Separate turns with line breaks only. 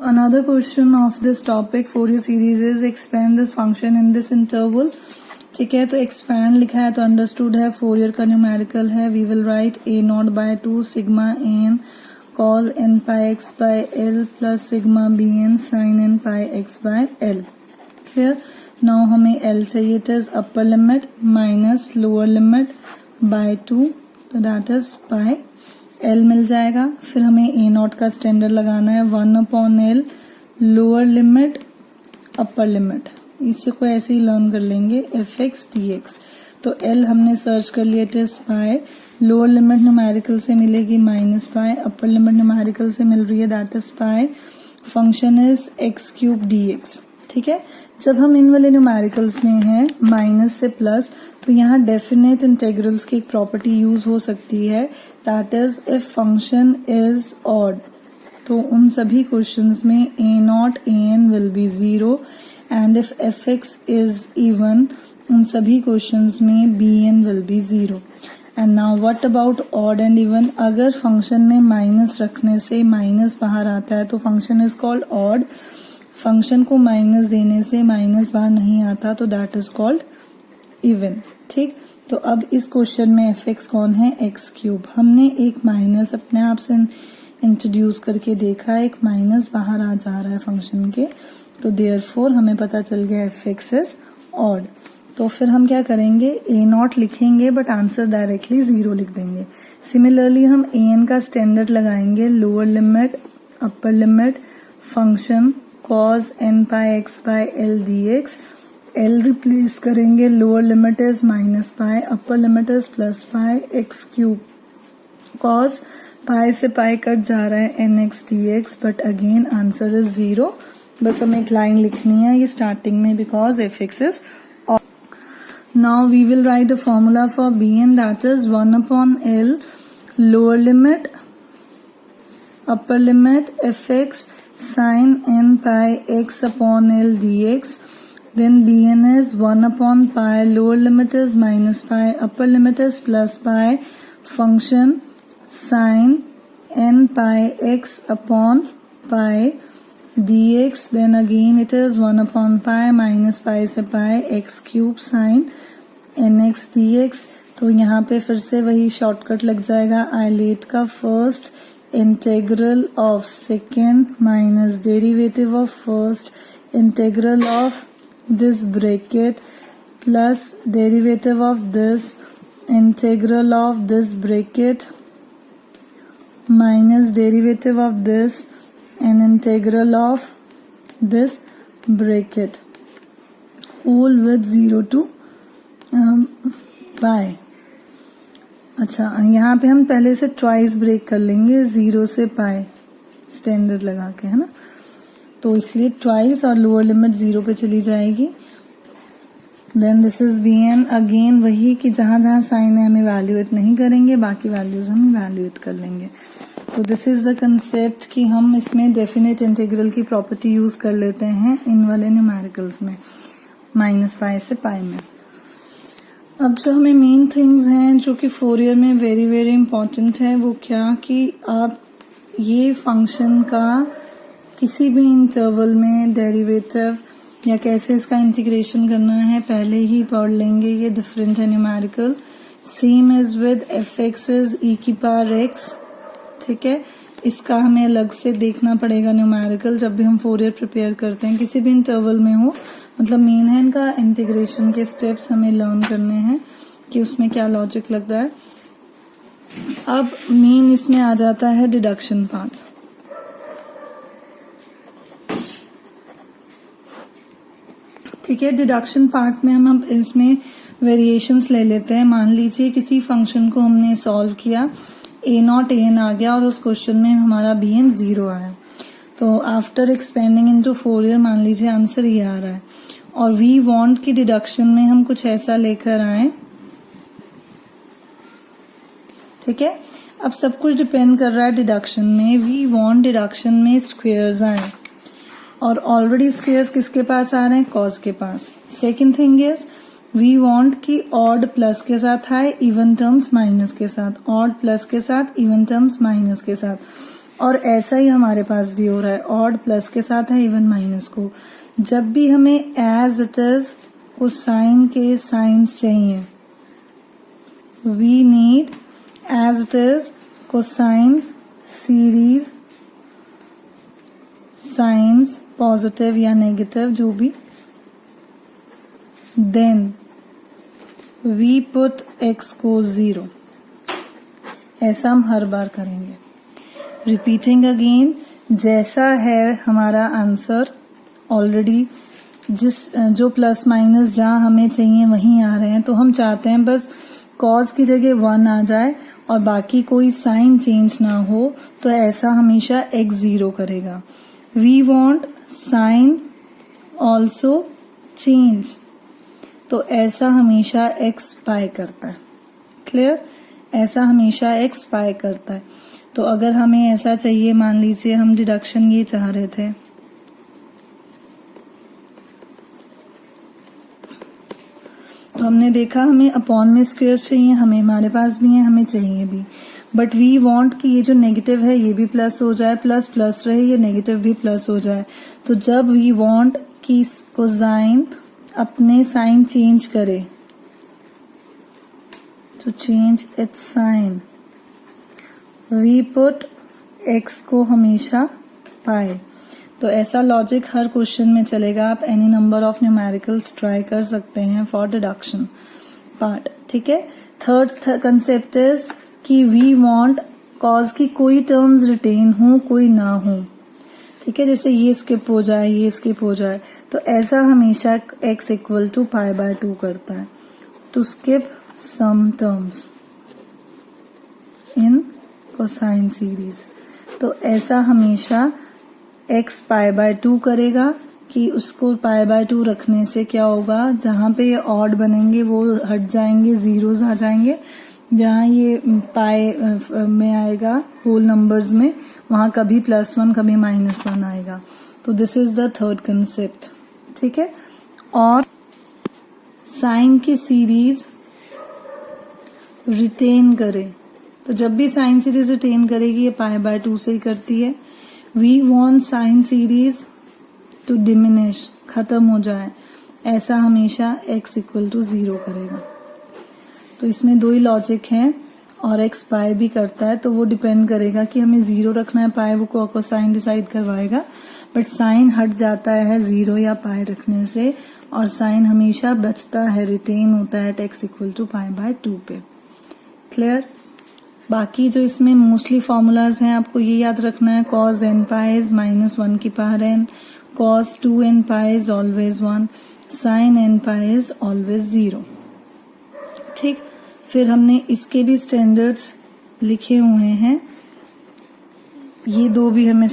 Another question of this topic Fourier series is expand this function in this interval. ठीक है, तो expand लिखा है तो understood है, Fourier का numerical है. We will write a naught by 2 sigma n cos n pi x by l plus sigma bn sin n pi x by l. Clear? Now हमें l चाहिए, it is upper limit minus lower limit by 2, तो that is pi. L मिल जाएगा. फिर हमें a not का standard लगाना है 1/L lower limit upper limit. इससे को ऐसे ही लर्न कर लेंगे fx dx. तो L हमने सर्च कर लिया, it is pi. Lower limit numerical से मिलेगी minus pi, upper limit numerical से मिल रही है that is pi. Function is x³ dx. ठीक है, जब हम इन वाले न्यूमेरिकल्स में हैं माइनस से प्लस, तो यहाँ डेफिनेट इंटेग्रल्स की एक प्रॉपर्टी यूज हो सकती है that is if function is odd. तो उन सभी क्वेश्चंस में a not an will be 0 and if fx is even, उन सभी क्वेश्चंस में bn will be 0. And now what about odd and even. अगर फंक्शन में माइनस रखने से माइनस बाहर आता है तो function is called odd. Function को माइनस देने से माइनस बाहर नहीं आता तो दैट इज कॉल्ड इवन. ठीक, तो अब इस क्वेश्चन में fx कौन है, x³. हमने एक माइनस अपने आप से इंट्रोड्यूस करके देखा, एक माइनस बाहर आ जा रहा है फंक्शन के, तो देयरफॉर हमें पता चल गया fx इज ऑड. तो फिर हम क्या करेंगे, a नॉट लिखेंगे बट आंसर डायरेक्टली 0 लिख देंगे. सिमिलरली हम an का स्टैंडर्ड लगाएंगे lower limit upper limit function cos n pi x by l dx. l replace करेंगे, lower limit is minus pi, upper limit is plus pi x³. cos pi से pi cut जा रहा है nx dx, but again answer is 0. बस हमें एक line लिखनी है ये स्टार्टिंग में because fx is odd. Now we will write the formula for bn that is 1/L lower limit upper limit fx sin n pi x upon l dx. Then bn is 1/pi, lower limit is minus pi, upper limit is plus pi. Function sin n pi x upon pi dx. Then again it is 1/pi minus pi से pi x³ sin nx dx. तो यहाँ पे फिर से वही shortcut लग जाएगा. Islet का first integral of second minus derivative of first integral of this bracket plus derivative of this integral of this bracket minus derivative of this and integral of this bracket whole with 0 to pi. अच्छा, यहाँ पे हम पहले से twice break कर लेंगे 0 से पाई standard लगा के, है ना. तो इसलिए ट्वाइस और लोअर लिमिट 0 पे चली जाएगी. Then this is bn. Again वही कि जहाँ जहाँ साइन है हम इवैल्यूएट नहीं करेंगे, बाकी वैल्यूज हम इवैल्यूएट कर लेंगे. तो दिस इज द कंसेप्ट कि हम इसमें डेफिनेट इंटीग्रल की प्रॉपर्टी यूज कर लेते हैं इन वाले न्यूमेरिकल्स में माइनस पाई से पाई में. अब जो हमें मेन थिंग्स हैं जो कि फोरियर में वेरी वेरी इंपॉर्टेंट है, वो क्या कि आप ये फंक्शन का किसी भी इंटरवल में डेरिवेटिव या कैसे इसका इंटीग्रेशन करना है पहले ही पढ़ लेंगे. ये डिफरेंट है numerical. Same is with fx is e⁻x. ठीक है, इसका हमें अलग से देखना पड़ेगा न्यूमेरिकल जब भी हम फोरियर प्रिपेयर करते हैं किसी भी इंटरवल में हो. मतलब मेन है इनका इंटीग्रेशन के स्टेप्स हमें लर्न करने हैं कि उसमें क्या लॉजिक लग रहा है. अब मेन इसमें आ जाता है डिडक्शन पार्ट. ठीक है, डिडक्शन पार्ट में हम इसमें वेरिएशंस ले लेते हैं. मान लीजिए किसी फंक्शन को हमने सॉल्व किया, a नॉट an आ गया और उस क्वेश्चन में हमारा bn 0 आया. तो आफ्टर एक्सपेंडिंग इनटू फोरियर मान लीजिए आंसर ये आ रहा है और वी वांट की डिडक्शन में हम कुछ ऐसा लेकर आए. ठीक है, अब सब कुछ डिपेंड कर रहा है डिडक्शन में. वी वांट डिडक्शन में स्क्वेयर्स आए और ऑलरेडी स्क्वेयर्स किसके पास आ रहे हैं, कॉस के पास. Second thing is we want कि ऑड प्लस के साथ आए, इवन टर्म्स माइनस के साथ. ऑड प्लस के साथ, इवन टर्म्स माइनस के साथ. और ऐसा ही हमारे पास भी हो रहा है, ऑड प्लस के साथ है, इवन माइनस को। जब भी हमें एज इट इज कोसाइन के साइंस चाहिए, we need as it is cosines series, sines positive या नेगेटिव जो भी, देन वी पुट x को 0। ऐसा हम हर बार करेंगे। रिपीटिंग अगेन, जैसा है हमारा आंसर ऑलरेडी, जो प्लस माइनस जहाँ हमें चाहिए वहीं आ रहे हैं, तो हम चाहते हैं बस कॉज की जगह 1 आ जाए और बाकी कोई साइन चेंज ना हो, तो ऐसा हमेशा x 0 करेगा। We want sine also change, तो ऐसा हमेशा x पाई करता है। क्लियर? ऐसा हमेशा x पाई करता है। तो अगर हमें ऐसा चाहिए, मान लीजिए हम डिडक्शन ये चाह रहे थे, तो हमने देखा हमें अपॉन में स्क्वेयर्स चाहिए, हमें हमारे पास भी है, हमें चाहिए भी, बट वी वांट कि ये जो नेगेटिव है ये भी प्लस हो जाए, प्लस प्लस रहे, ये नेगेटिव भी प्लस हो जाए। तो जब वी वांट कि कोसाइन अपने साइन चेंज करे, to change its sign, we put x को हमेशा पाए। तो ऐसा लॉजिक हर क्वेश्चन में चलेगा। आप any number of numericals try कर सकते हैं फॉर डिडक्शन पार्ट। ठीक है। थर्ड कंसेप्ट इज कि वी वांट कॉज की कोई टर्म्स रिटेन हो, कोई ना हो। ठीक है, जैसे ये स्किप हो जाए, ये स्किप हो जाए, तो ऐसा हमेशा x equal to pi by 2 करता है। To skip some terms in cosine series, तो ऐसा हमेशा x पाई बाय 2 करेगा कि उसको पाई बाय 2 रखने से क्या होगा, जहाँ पे ये ऑड बनेंगे वो हट जाएंगे, जीरोस आ जाएंगे। जहाँ ये पाई में आएगा होल नंबर्स में, वहाँ कभी +1 कभी -1 आएगा। तो this is the third concept. ठीक है। और साइन की सीरीज रिटेन करे, तो जब भी साइन सीरीज रिटेन करेगी ये पाई बाय 2 से ही करती है। We want sine series to diminish, खत्म हो जाए, ऐसा हमेशा x इक्वल टू 0 करेगा। तो इसमें दो ही लॉजिक हैं, और x पाई भी करता है, तो वो डिपेंड करेगा कि हमें 0 रखना है, पाई वो कोसाइन डिसाइड करवाएगा। बट साइन हट जाता है 0 या पाई रखने से, और साइन हमेशा बचता है, रिटेन होता है x equal to pi by 2 पे। क्लियर? बाकी जो इसमें मोस्टली फॉर्मूलाज हैं, आपको ये याद रखना है, cos n पाई इज -1 की power n, cos 2n pi is always 1, sin n pi is always 0। ठीक। फिर हमने इसके भी स्टैंडर्ड्स लिखे हुए हैं, ये दो भी हमें